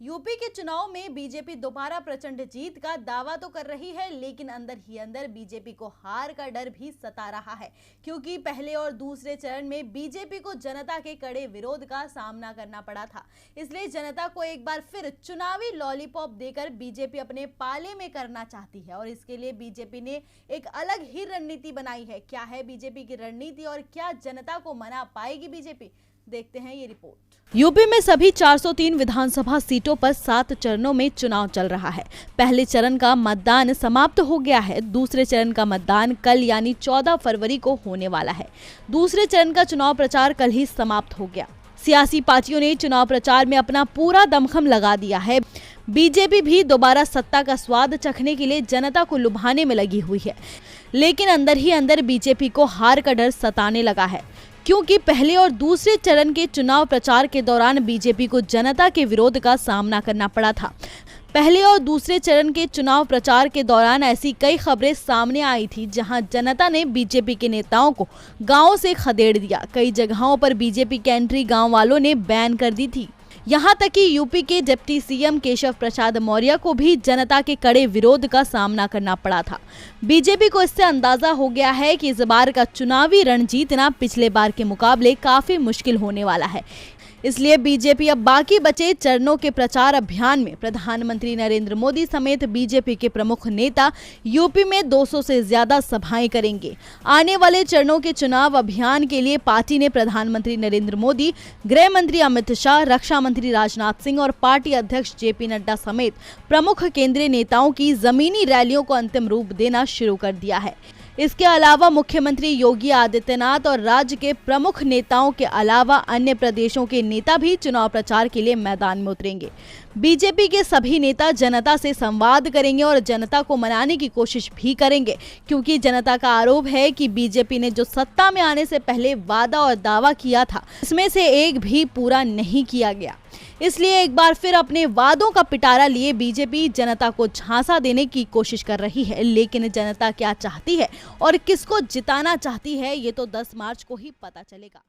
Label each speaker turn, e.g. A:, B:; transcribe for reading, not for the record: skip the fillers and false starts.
A: UP के चुनाव में बीजेपी दोबारा प्रचंड जीत का दावा तो कर रही है, लेकिन अंदर ही अंदर बीजेपी को हार का डर भी सता रहा है, क्योंकि पहले और दूसरे चरण में बीजेपी को जनता के कड़े विरोध का सामना करना पड़ा था। इसलिए जनता को एक बार फिर चुनावी लॉलीपॉप देकर बीजेपी अपने पाले में करना चाहती है और इसके लिए बीजेपी ने एक अलग ही रणनीति बनाई है। क्या है बीजेपी की रणनीति और क्या जनता को मना पाएगी बीजेपी? देखते हैं ये रिपोर्ट। यूपी में सभी 403 विधानसभा सीटों पर 7 चरणों में चुनाव चल रहा है। पहले चरण का मतदान समाप्त हो गया है। दूसरे चरण का मतदान कल यानी 14 फरवरी को होने वाला है। दूसरे चरण का चुनाव प्रचार कल ही समाप्त हो गया। सियासी पार्टियों ने चुनाव प्रचार में अपना पूरा दमखम लगा दिया है। बीजेपी भी दोबारा सत्ता का स्वाद चखने के लिए जनता को लुभाने में लगी हुई है, लेकिन अंदर ही अंदर बीजेपी को हार का डर सताने लगा है, क्योंकि पहले और दूसरे चरण के चुनाव प्रचार के दौरान बीजेपी को जनता के विरोध का सामना करना पड़ा था। पहले और दूसरे चरण के चुनाव प्रचार के दौरान ऐसी कई खबरें सामने आई थी जहां जनता ने बीजेपी के नेताओं को गांवों से खदेड़ दिया। कई जगहों पर बीजेपी की एंट्री गांव वालों ने बैन कर दी थी। यहां तक कि यूपी के डिप्टी सीएम केशव प्रसाद मौर्य को भी जनता के कड़े विरोध का सामना करना पड़ा था। बीजेपी को इससे अंदाजा हो गया है कि इस बार का चुनावी रण जीतना पिछले बार के मुकाबले काफी मुश्किल होने वाला है। इसलिए बीजेपी अब बाकी बचे चरणों के प्रचार अभियान में प्रधानमंत्री नरेंद्र मोदी समेत बीजेपी के प्रमुख नेता यूपी में 200 से ज्यादा सभाएं करेंगे। आने वाले चरणों के चुनाव अभियान के लिए पार्टी ने प्रधानमंत्री नरेंद्र मोदी, गृह मंत्री अमित शाह, रक्षा मंत्री राजनाथ सिंह और पार्टी अध्यक्ष जेपी नड्डा समेत प्रमुख केंद्रीय नेताओं की जमीनी रैलियों को अंतिम रूप देना शुरू कर दिया है। इसके अलावा मुख्यमंत्री योगी आदित्यनाथ और राज्य के प्रमुख नेताओं के अलावा अन्य प्रदेशों के नेता भी चुनाव प्रचार के लिए मैदान में उतरेंगे। बीजेपी के सभी नेता जनता से संवाद करेंगे और जनता को मनाने की कोशिश भी करेंगे, क्योंकि जनता का आरोप है कि बीजेपी ने जो सत्ता में आने से पहले वादा और दावा किया था, इसमें से एक भी पूरा नहीं किया गया। इसलिए एक बार फिर अपने वादों का पिटारा लिए बीजेपी जनता को झांसा देने की कोशिश कर रही है, लेकिन जनता क्या चाहती है और किसको जिताना चाहती है, ये तो 10 मार्च को ही पता चलेगा।